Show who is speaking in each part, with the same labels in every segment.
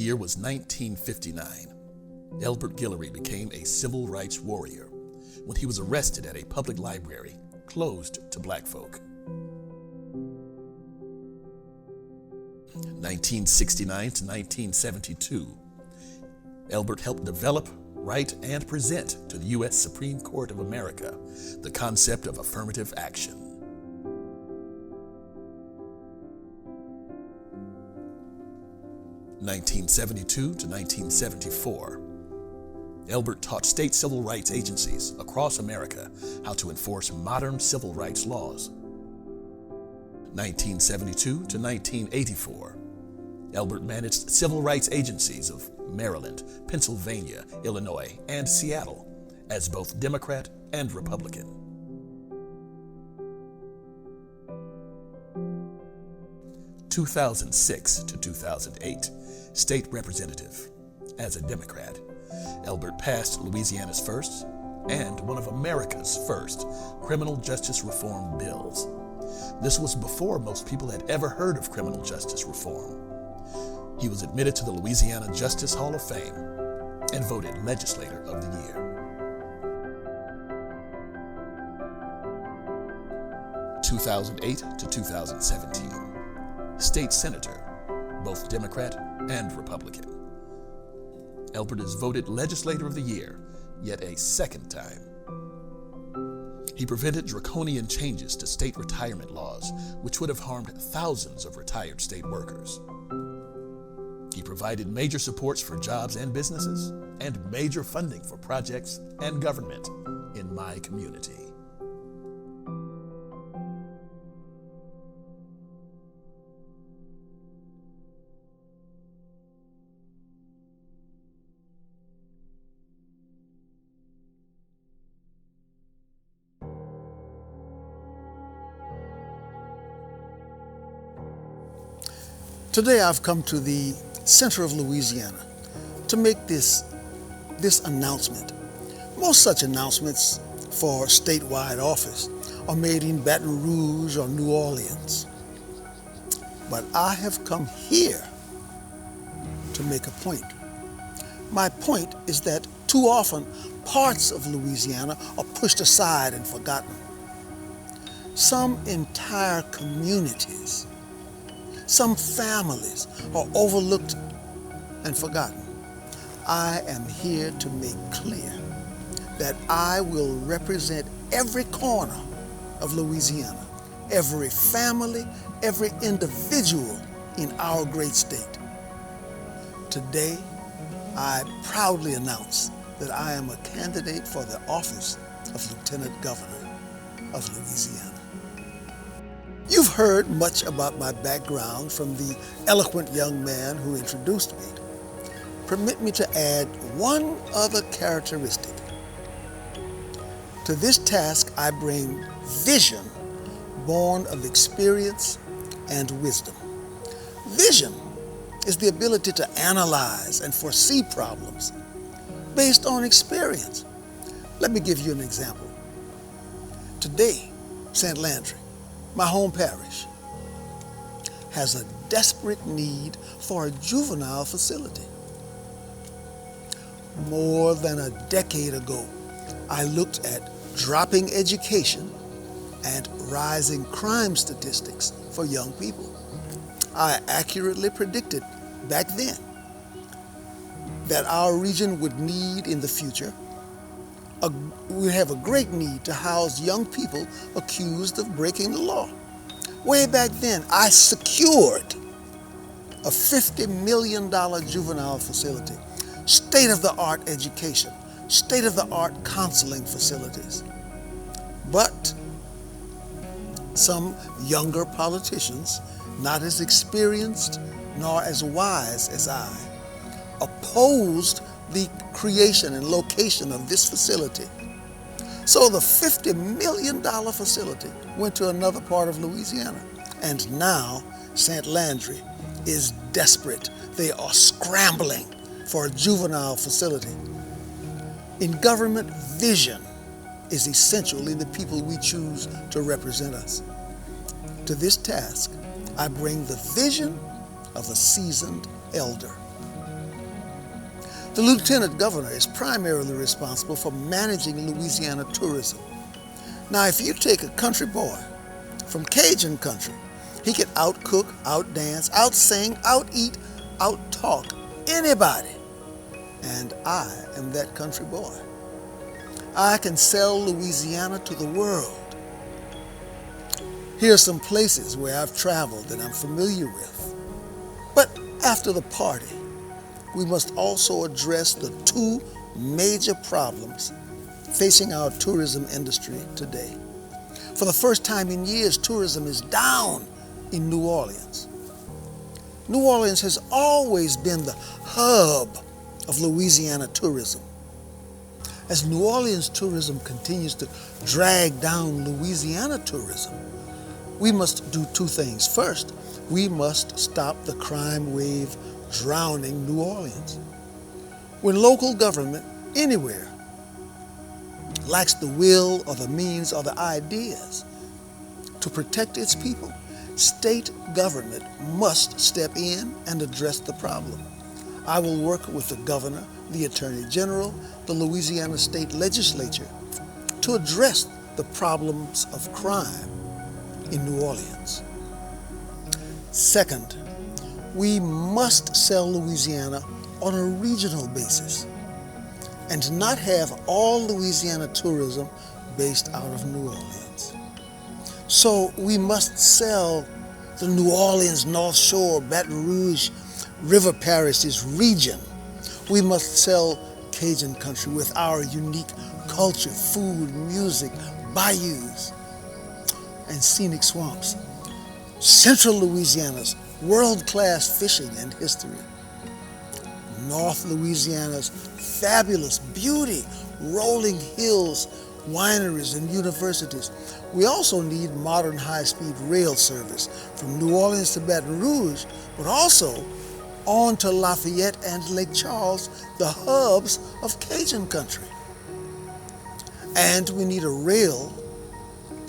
Speaker 1: year was 1959. Elbert Guillory became a civil rights warrior when he was arrested at a public library closed to black folk. 1969 to 1972, Elbert helped develop, write, and present to the U.S. Supreme Court of America the concept of affirmative action. (1972 to 1974), Elbert taught state civil rights agencies across America how to enforce modern civil rights laws. 1972 to 1984, Elbert managed civil rights agencies of Maryland, Pennsylvania, Illinois, and Seattle as both Democrat and Republican. 2006 to 2008, state representative. As a Democrat, Elbert passed Louisiana's first and one of America's first criminal justice reform bills. This was before most people had ever heard of criminal justice reform. He was admitted to the Louisiana Justice Hall of Fame and voted Legislator of the Year. 2008 to 2017, State Senator, both Democrat and Republican. Elbert is voted Legislator of the Year yet a second time. He prevented draconian changes to state retirement laws, which would have harmed thousands of retired state workers. He provided major supports for jobs and businesses, and major funding for projects and government in my community.
Speaker 2: Today I've come to the center of Louisiana to make this announcement. Most such announcements for statewide office are made in Baton Rouge or New Orleans. But I have come here to make a point. My point is that too often parts of Louisiana are pushed aside and forgotten. Some entire communities, some families are overlooked and forgotten. I am here to make clear that I will represent every corner of Louisiana, every family, every individual in our great state. Today, I proudly announce that I am a candidate for the office of Lieutenant Governor of Louisiana. You've heard much about my background from the eloquent young man who introduced me. Permit me to add one other characteristic. To this task, I bring vision born of experience and wisdom. Vision is the ability to analyze and foresee problems based on experience. Let me give you an example. Today, St. Landry, my home parish, has a desperate need for a juvenile facility. More than a decade ago, I looked at dropping education and rising crime statistics for young people. I accurately predicted back then that our region would need in the future, we have a great need to house young people accused of breaking the law. Way back then, I secured a $50 million juvenile facility, state-of-the-art education, state-of-the-art counseling facilities. But some younger politicians, not as experienced nor as wise as I, opposed the creation and location of this facility. So the $50 million facility went to another part of Louisiana. And now St. Landry is desperate. They are scrambling for a juvenile facility. In government, vision is essential in the people we choose to represent us. To this task, I bring the vision of a seasoned elder. The Lieutenant Governor is primarily responsible for managing Louisiana tourism. Now, if you take a country boy from Cajun country, he can out-cook, out-dance, out-sing, out-eat, out-talk anybody. And I am that country boy. I can sell Louisiana to the world. Here are some places where I've traveled that I'm familiar with. But after the party, we must also address the two major problems facing our tourism industry today. For the first time in years, tourism is down in New Orleans. New Orleans has always been the hub of Louisiana tourism. As New Orleans tourism continues to drag down Louisiana tourism, we must do two things. First, we must stop the crime wave drowning New Orleans. When local government anywhere lacks the will or the means or the ideas to protect its people, state government must step in and address the problem. I will work with the governor, the attorney general, the Louisiana state legislature to address the problems of crime in New Orleans. Second, we must sell Louisiana on a regional basis and not have all Louisiana tourism based out of New Orleans. So we must sell the New Orleans, North Shore, Baton Rouge, River Parishes region. We must sell Cajun country with our unique culture, food, music, bayous, and scenic swamps. Central Louisiana's world-class fishing and history. North Louisiana's fabulous beauty, rolling hills, wineries, and universities. We also need modern high-speed rail service from New Orleans to Baton Rouge, but also on to Lafayette and Lake Charles, the hubs of Cajun country. And we need a rail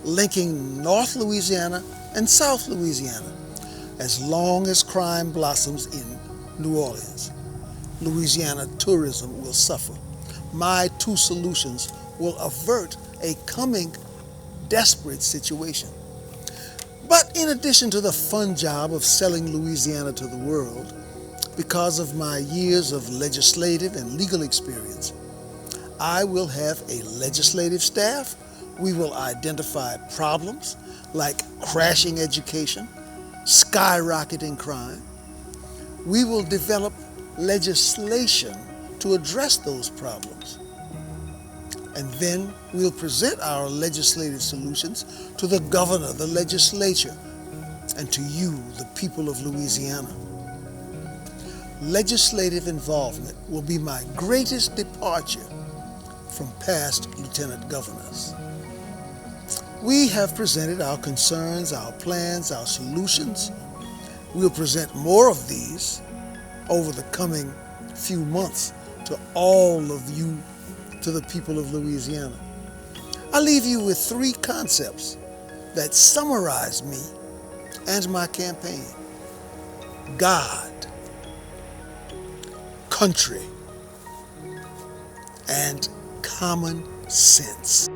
Speaker 2: linking North Louisiana and South Louisiana. As long as crime blossoms in New Orleans, Louisiana tourism will suffer. My two solutions will avert a coming desperate situation. But in addition to the fun job of selling Louisiana to the world, because of my years of legislative and legal experience, I will have a legislative staff. We will identify problems like crashing education, skyrocketing crime. We will develop legislation to address those problems. And then we'll present our legislative solutions to the governor, the legislature, and to you, the people of Louisiana. Legislative involvement will be my greatest departure from past lieutenant governors. We have presented our concerns, our plans, our solutions. We'll present more of these over the coming few months to all of you, to the people of Louisiana. I leave you with three concepts that summarize me and my campaign: God, country, and common sense.